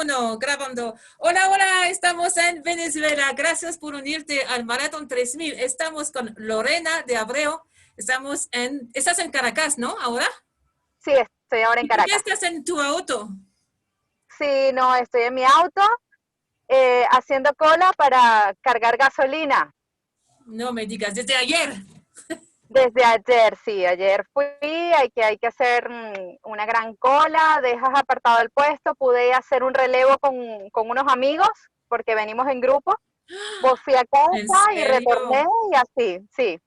uno, grabando. Hola, hola, estamos en Venezuela. Gracias por unirte al Maratón 3000. Estamos con Lorena de Abreu. Estás en Caracas, ¿no? ¿Ahora? Sí, estoy ahora en ¿Y por qué Caracas. estás en tu auto? Sí, no, estoy en mi auto haciendo cola para cargar gasolina. No me digas, desde ayer. Desde ayer, sí, ayer fui, hay que hacer una gran cola, dejas apartado el puesto, pude hacer un relevo con unos amigos, porque venimos en grupo, fui a ¿En casa y retorné serio? y así, sí.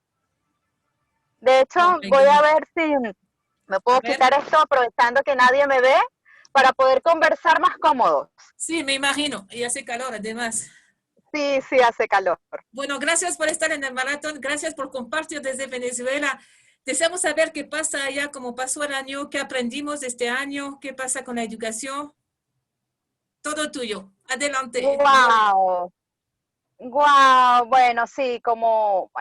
De hecho, Oh my voy a God. ver si me A puedo ver. quitar esto aprovechando que nadie me ve para poder conversar más cómodo. Sí, me imagino. Y hace calor, además. Sí, sí, hace calor. Bueno, gracias por estar en el maratón, gracias por compartir desde Venezuela. Deseamos saber qué pasa allá, cómo pasó el año, qué aprendimos este año, qué pasa con la educación. Todo tuyo. Adelante, Lore. Wow, wow, bueno, sí, como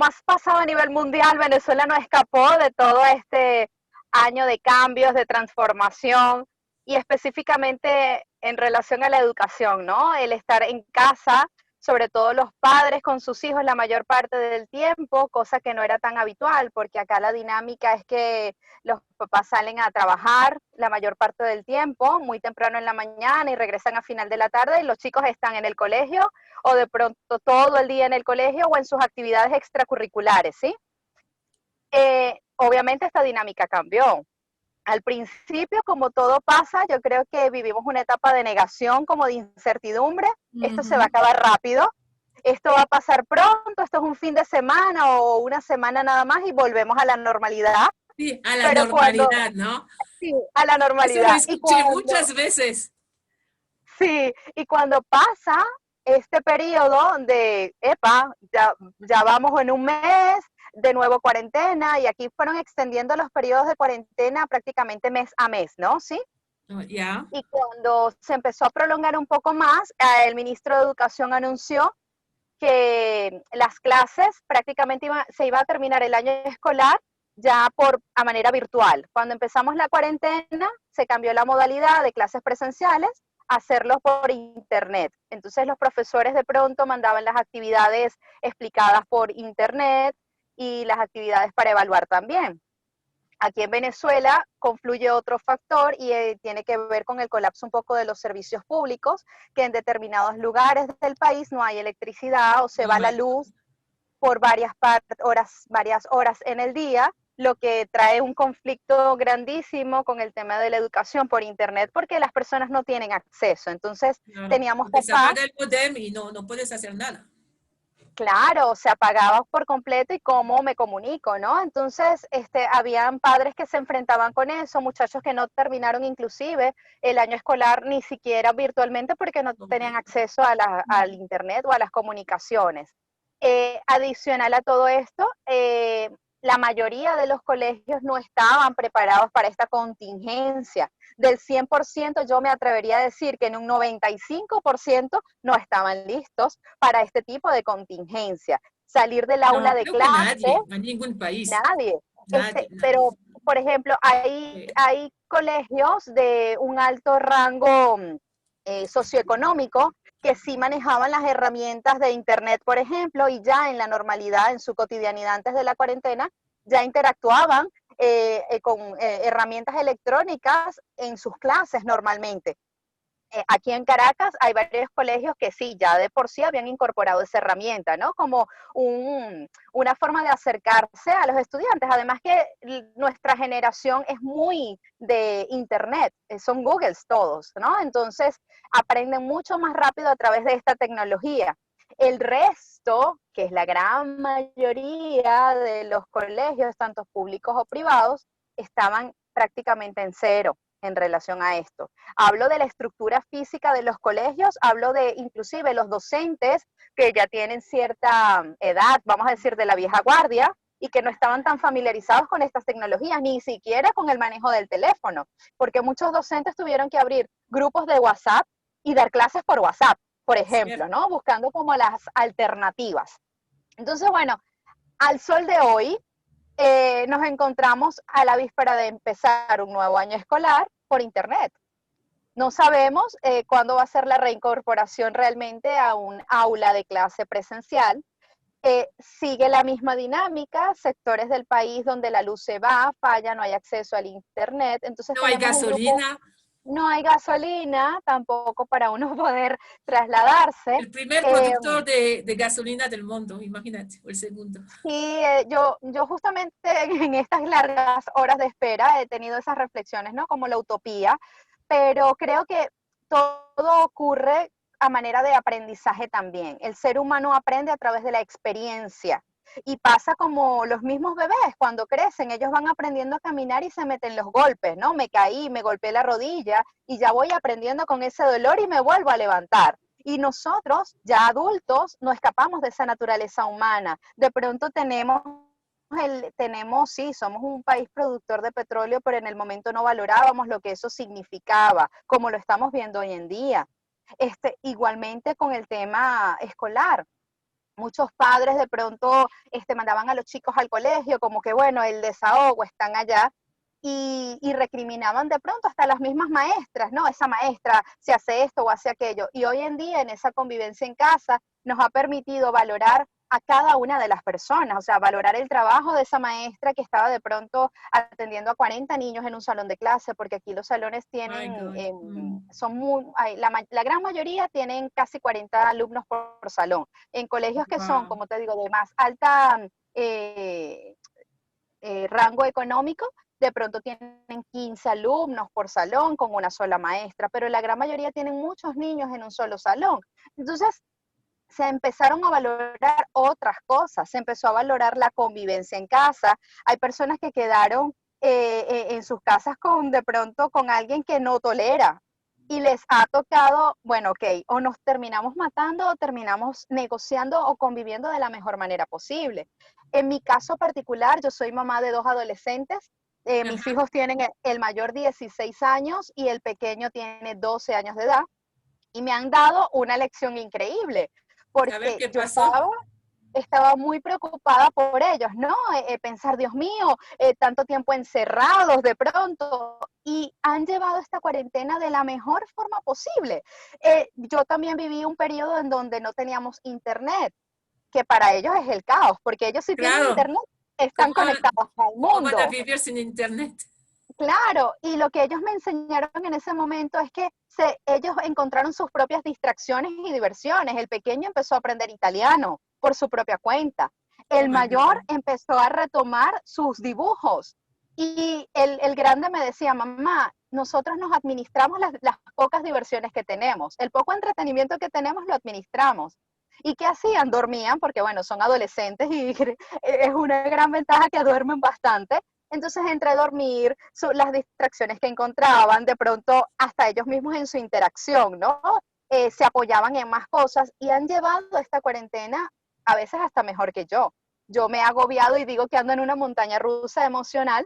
has pasado a nivel mundial, Venezuela no escapó de todo este año de cambios, de transformación y específicamente en relación a la educación, ¿no? El estar en casa, sobre todo los padres con sus hijos la mayor parte del tiempo, cosa que no era tan habitual, porque acá la dinámica es que los papás salen a trabajar la mayor parte del tiempo, muy temprano en la mañana y regresan a final de la tarde y los chicos están en el colegio o de pronto todo el día en el colegio o en sus actividades extracurriculares, ¿sí? Obviamente esta dinámica cambió. Al principio, como todo pasa, yo creo que vivimos una etapa de negación, como de incertidumbre. Esto se va a Ujú. acabar rápido. Esto va a pasar pronto, esto es un fin de semana o una semana nada más y volvemos a la normalidad. Sí, a la Pero cuando, normalidad, ¿no? sí, a la Eso lo normalidad. escuché muchas veces. Sí, y cuando pasa este periodo de, epa, ya vamos en un mes, de nuevo cuarentena, y aquí fueron extendiendo los periodos de cuarentena prácticamente mes a mes, ¿no? Sí. Oh, ya. Y cuando se empezó a prolongar un poco más, el ministro de Educación anunció que las clases prácticamente se iba a terminar el año escolar ya a manera virtual. Cuando empezamos la cuarentena, se cambió la modalidad de clases presenciales a hacerlo por internet. Entonces los profesores de pronto mandaban las actividades explicadas por internet y las actividades para evaluar también. Aquí en Venezuela confluye otro factor y tiene que ver con el colapso un poco de los servicios públicos, que en determinados lugares del país no hay electricidad o se Oh va la my God. luz por varias horas en el día, lo que trae un conflicto grandísimo con el tema de la educación por internet porque las personas no tienen acceso. Entonces Claro, teníamos porque se papás. apaga el modem y no puedes hacer nada. Claro, se apagaba por completo y cómo me comunico, ¿no? Entonces, habían padres que se enfrentaban con eso, muchachos que no terminaron inclusive el año escolar ni siquiera virtualmente porque no Oh my tenían God. acceso al internet o a las comunicaciones. Adicional a todo esto, la mayoría de los colegios no estaban preparados para esta contingencia. Del 100%, yo me atrevería a decir que en un 95% no estaban listos para este tipo de contingencia. Salir del No, aula de creo que clase, nadie, a ningún país. nadie. Nadie, nadie. Pero, por ejemplo, hay colegios de un alto rango socioeconómico que sí manejaban las herramientas de Internet, por ejemplo, y ya en la normalidad, en su cotidianidad antes de la cuarentena, ya interactuaban con herramientas electrónicas en sus clases normalmente. Aquí en Caracas hay varios colegios que sí, ya de por sí habían incorporado esa herramienta, ¿no? Como una forma de acercarse a los estudiantes. Además que nuestra generación es muy de Internet, son Googles todos, ¿no? Entonces aprenden mucho más rápido a través de esta tecnología. El resto, que es la gran mayoría de los colegios, tanto públicos o privados, estaban prácticamente en cero en relación a esto. Hablo de la estructura física de los colegios, hablo de inclusive los docentes que ya tienen cierta edad, vamos a decir, de la vieja guardia, y que no estaban tan familiarizados con estas tecnologías, ni siquiera con el manejo del teléfono, porque muchos docentes tuvieron que abrir grupos de WhatsApp y dar clases por WhatsApp, por ejemplo, Cierto. ¿no? Buscando como las alternativas. Entonces, bueno, al sol de hoy, nos encontramos a la víspera de empezar un nuevo año escolar por internet. No sabemos cuándo va a ser la reincorporación realmente a un aula de clase presencial. Sigue la misma dinámica, sectores del país donde la luz se va, falla, no hay acceso al internet, entonces No hay tenemos un grupo, gasolina. no hay gasolina tampoco para uno poder trasladarse. El primer Eh, productor de gasolina del mundo, imagínate, o el segundo. Sí, yo justamente en estas largas horas de espera he tenido esas reflexiones, ¿no? Como la utopía, pero creo que todo ocurre a manera de aprendizaje también. El ser humano aprende a través de la experiencia y pasa como los mismos bebés cuando crecen, ellos van aprendiendo a caminar y se meten los golpes, ¿no? Me caí, me golpeé la rodilla y ya voy aprendiendo con ese dolor y me vuelvo a levantar. Y nosotros, ya adultos, no escapamos de esa naturaleza humana. De pronto sí, somos un país productor de petróleo, pero en el momento no valorábamos lo que eso significaba, como lo estamos viendo hoy en día. Igualmente con el tema escolar. Muchos padres de pronto mandaban a los chicos al colegio, como que bueno, el desahogo, están allá, y recriminaban de pronto hasta las mismas maestras, ¿no? Esa maestra se hace esto o hace aquello. Y hoy en día, en esa convivencia en casa, nos ha permitido valorar a cada una de las personas, o sea, valorar el trabajo de esa maestra que estaba de pronto atendiendo a 40 niños en un salón de clase, porque aquí los salones My tienen, God. Mm. son muy, la gran mayoría tienen casi 40 alumnos por salón. En colegios que son, Wow. como te digo, de más alta eh, rango económico, de pronto tienen 15 alumnos por salón con una sola maestra, pero la gran mayoría tienen muchos niños en un solo salón. Entonces, se empezaron a valorar otras cosas, se empezó a valorar la convivencia en casa. Hay personas que quedaron en sus casas con de pronto con alguien que no tolera y les ha tocado, bueno, ok, o nos terminamos matando o terminamos negociando o conviviendo de la mejor manera posible. En mi caso particular, yo soy mamá de dos adolescentes. Mis Ajá. hijos tienen el mayor 16 años y el pequeño tiene 12 años de edad y me han dado una lección increíble A ver porque qué yo pasó. estaba muy preocupada por ellos, ¿no? Pensar, Dios mío, tanto tiempo encerrados de pronto, y han llevado esta cuarentena de la mejor forma posible. Yo también viví un periodo en donde no teníamos internet, que para ellos es el caos, porque ellos sí tienen Claro. internet, están ¿Cómo, conectados al cómo van a mundo. vivir sin internet? Claro, y lo que ellos me enseñaron en ese momento es que ellos encontraron sus propias distracciones y diversiones. El pequeño empezó a aprender italiano por su propia cuenta. Oh El my mayor God. empezó a retomar sus dibujos. Y el grande me decía, mamá, nosotros nos administramos las pocas diversiones que tenemos. El poco entretenimiento que tenemos lo administramos. ¿Y qué hacían? Dormían, porque bueno, son adolescentes y es una gran ventaja que duermen bastante. Entonces, entre dormir, las distracciones que encontraban, de pronto hasta ellos mismos en su interacción, ¿no? Se apoyaban en más cosas y han llevado esta cuarentena a veces hasta mejor que yo. Yo me he agobiado y digo que ando en una montaña rusa emocional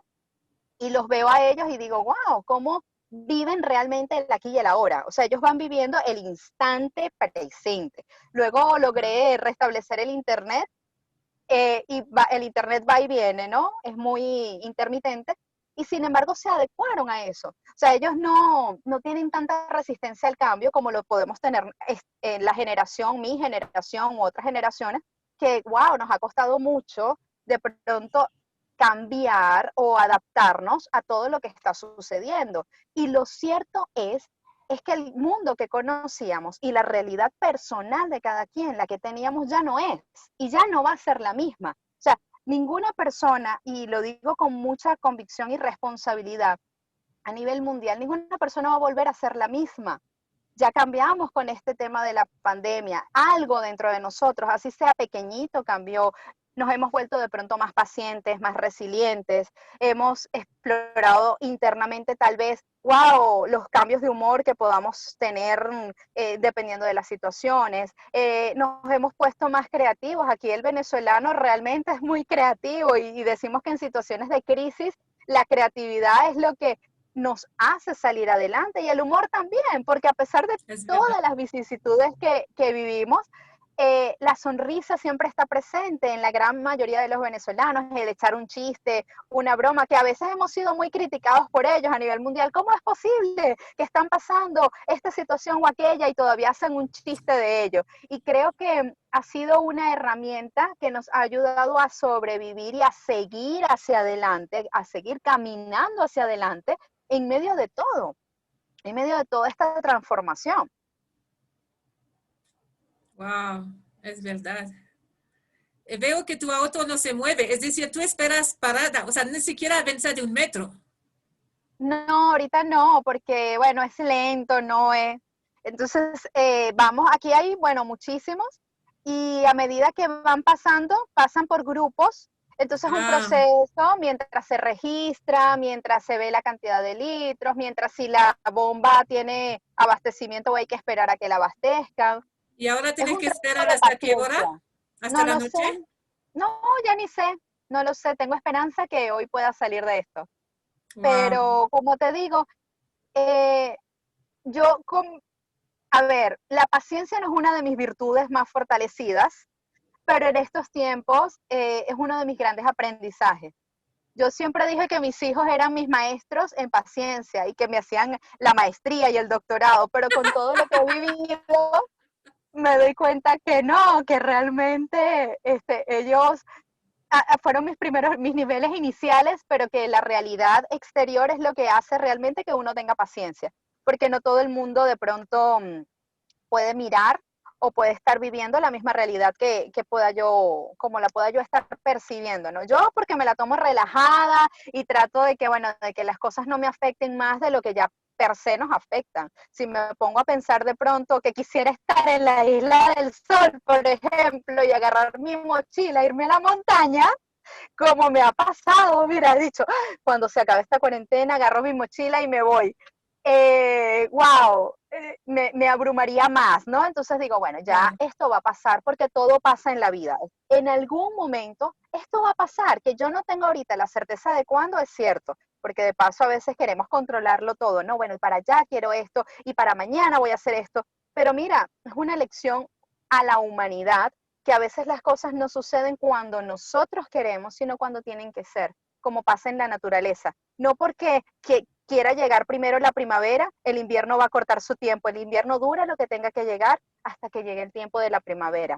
y los veo a ellos y digo, wow, ¿cómo viven realmente el aquí y el ahora? O sea, ellos van viviendo el instante presente. Luego logré restablecer el internet el internet va y viene, ¿no? Es muy intermitente. Y sin embargo se adecuaron a eso. O sea, ellos no tienen tanta resistencia al cambio como lo podemos tener en la generación, mi generación u otras generaciones, que, wow, nos ha costado mucho de pronto cambiar o adaptarnos a todo lo que está sucediendo. Y lo cierto es que el mundo que conocíamos y la realidad personal de cada quien, la que teníamos, ya no es y ya no va a ser la misma. O sea, ninguna persona, y lo digo con mucha convicción y responsabilidad, a nivel mundial, ninguna persona va a volver a ser la misma. Ya cambiamos con este tema de la pandemia. Algo dentro de nosotros, así sea pequeñito, cambió. Nos hemos vuelto de pronto más pacientes, más resilientes. Hemos explorado internamente tal vez, wow, los cambios de humor que podamos tener dependiendo de las situaciones. Nos hemos puesto más creativos. Aquí el venezolano realmente es muy creativo y decimos que en situaciones de crisis la creatividad es lo que nos hace salir adelante y el humor también, porque a pesar de Es verdad. todas las vicisitudes que vivimos, la sonrisa siempre está presente en la gran mayoría de los venezolanos, el echar un chiste, una broma, que a veces hemos sido muy criticados por ellos a nivel mundial. ¿Cómo es posible que están pasando esta situación o aquella y todavía hacen un chiste de ello? Y creo que ha sido una herramienta que nos ha ayudado a sobrevivir y a seguir hacia adelante, a seguir caminando hacia adelante en medio de toda esta transformación. Wow, es verdad. Veo que tu auto no se mueve, es decir, tú esperas parada, o sea, ni siquiera avanza de 1 metro. No, ahorita no, porque bueno, es lento, no es. Entonces, vamos, aquí hay, bueno, muchísimos, y a medida que van pasando, pasan por grupos. Entonces, un Ah, proceso, mientras se registra, mientras se ve la cantidad de litros, mientras si la bomba tiene abastecimiento o hay que esperar a que la abastezcan. y ahora Es tienes un que trabajo esperar de hasta qué hora, paciencia. hasta No la lo sé, noche. no, ya ni sé, no lo sé. Tengo esperanza que hoy pueda salir de esto. Wow. Pero como te digo, eh, yo, a ver, la paciencia no es una de mis virtudes más fortalecidas, pero en estos tiempos es uno de mis grandes aprendizajes. Yo siempre dije que mis hijos eran mis maestros en paciencia y que me hacían la maestría y el doctorado, pero con todo lo que he vivido, me doy cuenta que no, que realmente ellos fueron mis niveles iniciales, pero que la realidad exterior es lo que hace realmente que uno tenga paciencia, porque no todo el mundo de pronto puede mirar o puede estar viviendo la misma realidad que pueda yo, como la pueda yo estar percibiendo, ¿no? Yo porque me la tomo relajada y trato de que, bueno, de que las cosas no me afecten más de lo que ya per se nos afectan. Si me pongo a pensar de pronto que quisiera estar en la isla del sol, por ejemplo, y agarrar mi mochila, irme a la montaña, como me ha pasado, mira, he dicho, cuando se acabe esta cuarentena, agarro mi mochila y me voy. Wow, me abrumaría más, ¿no? Entonces digo, bueno, ya Claro. esto va a pasar porque todo pasa en la vida. En algún momento esto va a pasar, que yo no tengo ahorita la certeza de cuándo es cierto, porque de paso a veces queremos controlarlo todo, ¿no? Bueno, y para allá quiero esto, y para mañana voy a hacer esto, pero mira, es una lección a la humanidad que a veces las cosas no suceden cuando nosotros queremos, sino cuando tienen que ser, como pasa en la naturaleza. No porque quiera llegar primero la primavera, el invierno va a cortar su tiempo, el invierno dura lo que tenga que llegar hasta que llegue el tiempo de la primavera.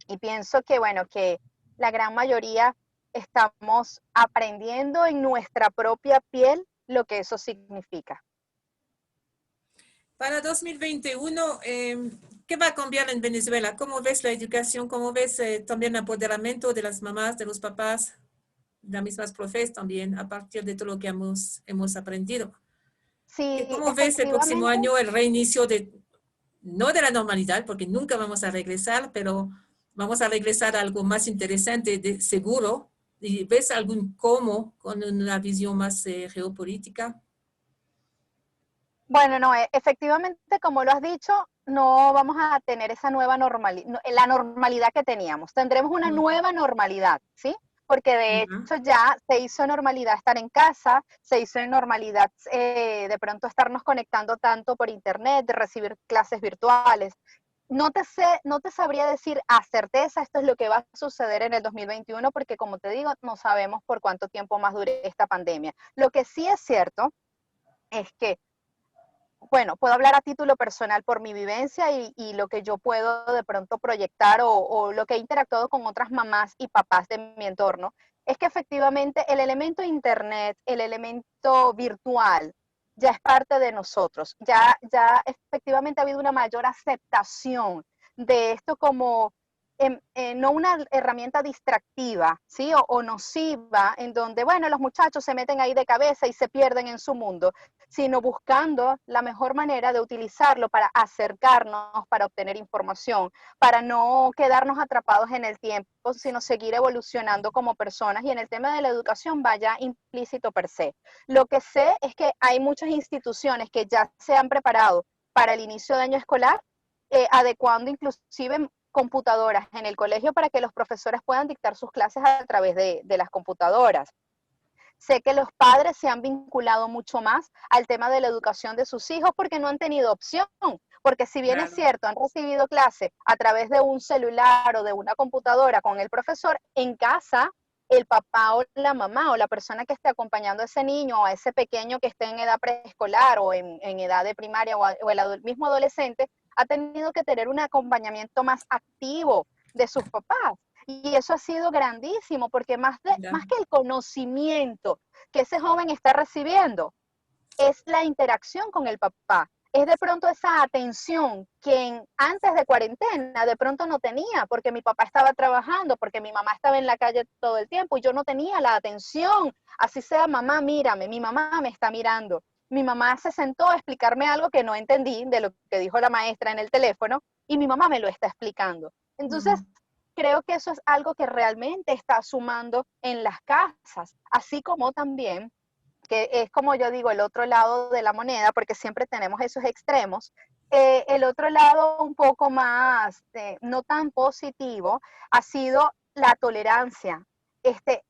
Y pienso que, bueno, que la gran mayoría estamos aprendiendo en nuestra propia piel lo que eso significa. Para 2021, ¿qué va a cambiar en Venezuela? ¿Cómo ves la educación? ¿Cómo ves también el empoderamiento de las mamás, de los papás, de las mismas profes también, a partir de todo lo que hemos aprendido? ¿Y Sí, cómo ves el próximo efectivamente. año el reinicio de, no de la normalidad, porque nunca vamos a regresar, pero vamos a regresar a algo más interesante, seguro? ¿Y ves algún cómo con una visión más geopolítica? Bueno, no, efectivamente, como lo has dicho, no vamos a tener esa nueva normalidad, la normalidad que teníamos. Tendremos una nueva normalidad, ¿sí? Porque de Ya. hecho ya se hizo normalidad estar en casa, se hizo normalidad de pronto estarnos conectando tanto por internet, de recibir clases virtuales. No te sabría decir a certeza esto es lo que va a suceder en el 2021, porque como te digo, no sabemos por cuánto tiempo más dure esta pandemia. Lo que sí es cierto es que bueno, puedo hablar a título personal por mi vivencia y lo que yo puedo de pronto proyectar o lo que he interactuado con otras mamás y papás de mi entorno, es que efectivamente el elemento internet, el elemento virtual, ya es parte de nosotros. Ya efectivamente ha habido una mayor aceptación de esto como no una herramienta distractiva, ¿sí? O nociva, en donde, bueno, los muchachos se meten ahí de cabeza y se pierden en su mundo, sino buscando la mejor manera de utilizarlo para acercarnos, para obtener información, para no quedarnos atrapados en el tiempo, sino seguir evolucionando como personas. Y en el tema de la educación vaya implícito per se. Lo que sé es que hay muchas instituciones que ya se han preparado para el inicio de año escolar, adecuando inclusive computadoras en el colegio para que los profesores puedan dictar sus clases a través de las computadoras. Sé que los padres se han vinculado mucho más al tema de la educación de sus hijos porque no han tenido opción, Porque si bien es Claro. cierto, han recibido clase a través de un celular o de una computadora con el profesor, en casa el papá o la mamá o la persona que esté acompañando a ese niño o a ese pequeño que esté en edad preescolar o en edad de primaria o el mismo adolescente, ha tenido que tener un acompañamiento más activo de sus papás. Y eso ha sido grandísimo, porque Ya. más que el conocimiento que ese joven está recibiendo, es la interacción con el papá. Es de pronto esa atención que antes de cuarentena de pronto no tenía, porque mi papá estaba trabajando, porque mi mamá estaba en la calle todo el tiempo y yo no tenía la atención. Así sea, mamá, mírame, mi mamá me está mirando. Mi mamá se sentó a explicarme algo que no entendí de lo que dijo la maestra en el teléfono y mi mamá me lo está explicando. Entonces, Mm, creo que eso es algo que realmente está sumando en las casas, así como también que es como yo digo, el otro lado de la moneda, porque siempre tenemos esos extremos. El otro lado un poco más, no tan positivo, ha sido la tolerancia.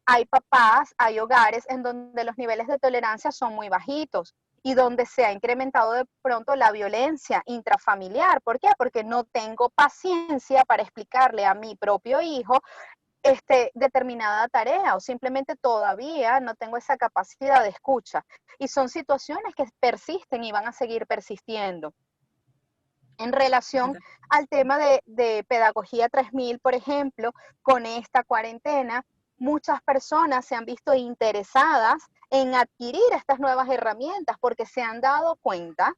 Hay papás, hay hogares en donde los niveles de tolerancia son muy bajitos y donde se ha incrementado de pronto la violencia intrafamiliar. ¿Por qué? Porque no tengo paciencia para explicarle a mi propio hijo determinada tarea o simplemente todavía no tengo esa capacidad de escucha. Y son situaciones que persisten y van a seguir persistiendo. En relación ¿verdad? al tema de Pedagogía 3000, por ejemplo, con esta cuarentena, muchas personas se han visto interesadas en adquirir estas nuevas herramientas porque se han dado cuenta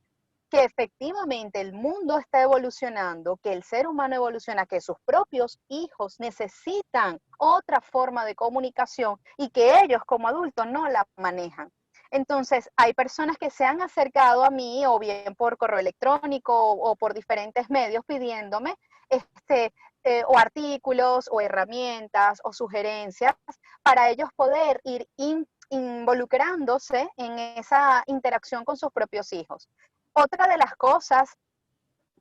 que efectivamente el mundo está evolucionando, que el ser humano evoluciona, que sus propios hijos necesitan otra forma de comunicación y que ellos como adultos no la manejan. Entonces, hay personas que se han acercado a mí o bien por correo electrónico o por diferentes medios pidiéndome o artículos o herramientas o sugerencias para ellos poder ir involucrándose en esa interacción con sus propios hijos. Otra de las cosas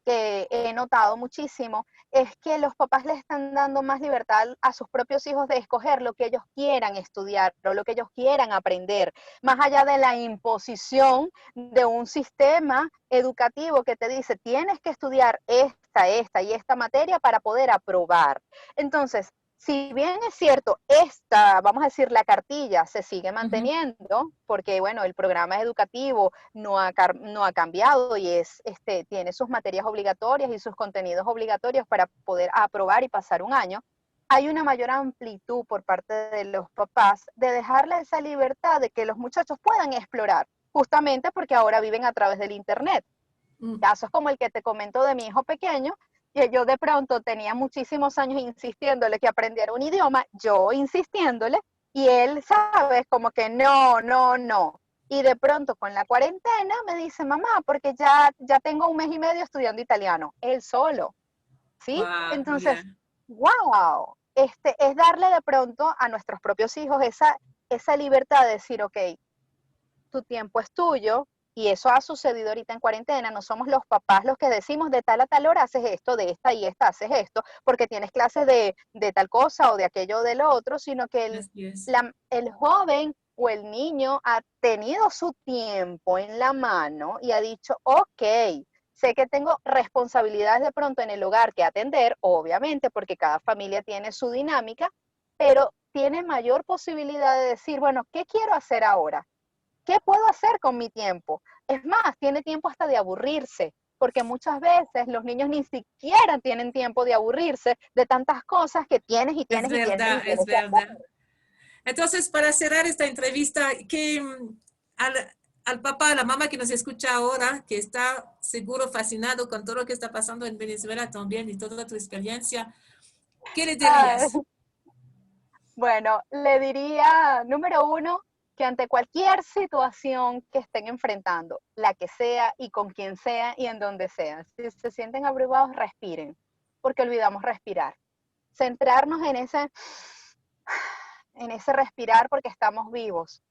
que he notado muchísimo es que los papás le están dando más libertad a sus propios hijos de escoger lo que ellos quieran estudiar o lo que ellos quieran aprender, más allá de la imposición de un sistema educativo que te dice tienes que estudiar esta y esta materia para poder aprobar. Entonces, si bien es cierto, vamos a decir, la cartilla se sigue Ujú. manteniendo, porque bueno, el programa educativo no ha cambiado y tiene sus materias obligatorias y sus contenidos obligatorios para poder aprobar y pasar un año, hay una mayor amplitud por parte de los papás de dejarle esa libertad de que los muchachos puedan explorar, justamente porque ahora viven a través del Internet. Mm. Casos como el que te comento de mi hijo pequeño, que yo de pronto tenía muchísimos años insistiéndole que aprendiera un idioma, yo insistiéndole, y él, sabes, como que no, no, no. Y de pronto con la cuarentena me dice, mamá, porque ya tengo un mes y medio estudiando italiano, él solo, ¿sí? Wow, Entonces, ya. wow, es darle de pronto a nuestros propios hijos esa libertad de decir, ok, tu tiempo es tuyo, y eso ha sucedido ahorita en cuarentena, no somos los papás los que decimos de tal a tal hora haces esto, de esta y esta haces esto, porque tienes clases de tal cosa o de aquello de lo otro, sino que Así es. el joven o el niño ha tenido su tiempo en la mano y ha dicho, ok, sé que tengo responsabilidades de pronto en el hogar que atender, obviamente, porque cada familia tiene su dinámica, pero tiene mayor posibilidad de decir, bueno, ¿qué quiero hacer ahora? ¿Qué puedo hacer con mi tiempo? Es más, tiene tiempo hasta de aburrirse, porque muchas veces los niños ni siquiera tienen tiempo de aburrirse de tantas cosas que tienes y Es tienes y tienes y verdad, es tienes que hacer. verdad. Entonces, para cerrar esta entrevista, al papá, a la mamá que nos escucha ahora, que está seguro fascinado con todo lo que está pasando en Venezuela también y toda tu experiencia, ¿qué le Ah, dirías? bueno, le diría, número uno, que ante cualquier situación que estén enfrentando, la que sea y con quien sea y en donde sea, si se sienten abrumados, respiren, porque olvidamos respirar. Centrarnos en ese respirar porque estamos vivos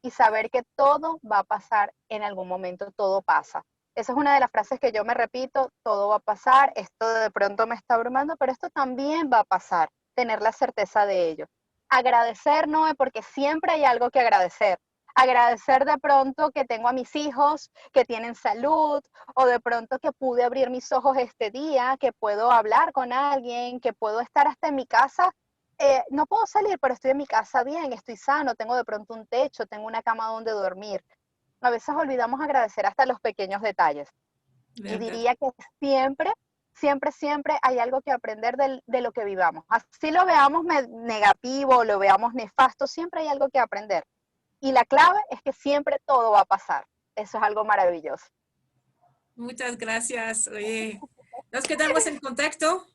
y saber que todo va a pasar en algún momento, todo pasa. Esa es una de las frases que yo me repito, todo va a pasar, esto de pronto me está abrumando, pero esto también va a pasar, tener la certeza de ello. Agradecer, no, porque siempre hay algo que agradecer. agradecer de pronto que tengo a mis hijos, que tienen salud, o de pronto que pude abrir mis ojos este día, que puedo hablar con alguien, que puedo estar hasta en mi casa. No puedo salir, pero estoy en mi casa bien, estoy sano, tengo de pronto un techo, tengo una cama donde dormir. A veces olvidamos agradecer hasta los pequeños detalles. Y ¿verdad? diría que siempre, siempre, siempre hay algo que aprender de lo que vivamos. Así lo veamos negativo, lo veamos nefasto, siempre hay algo que aprender. Y la clave es que siempre todo va a pasar. Eso es algo maravilloso. Muchas gracias. Oye, nos quedamos en contacto.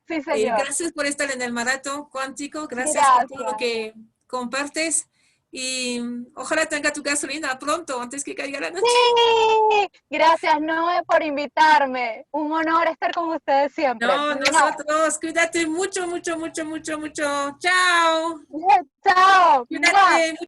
Sí, señor. Gracias por estar en el maratón cuántico. Gracias por todo lo Gracias. que compartes. Y ojalá tenga tu gasolina pronto, antes que caiga la noche. Sí, gracias Noé por invitarme. Un honor estar con ustedes siempre. No, nosotros. Cuídate mucho, mucho, mucho, mucho, mucho. Chao. Chao. Cuídate.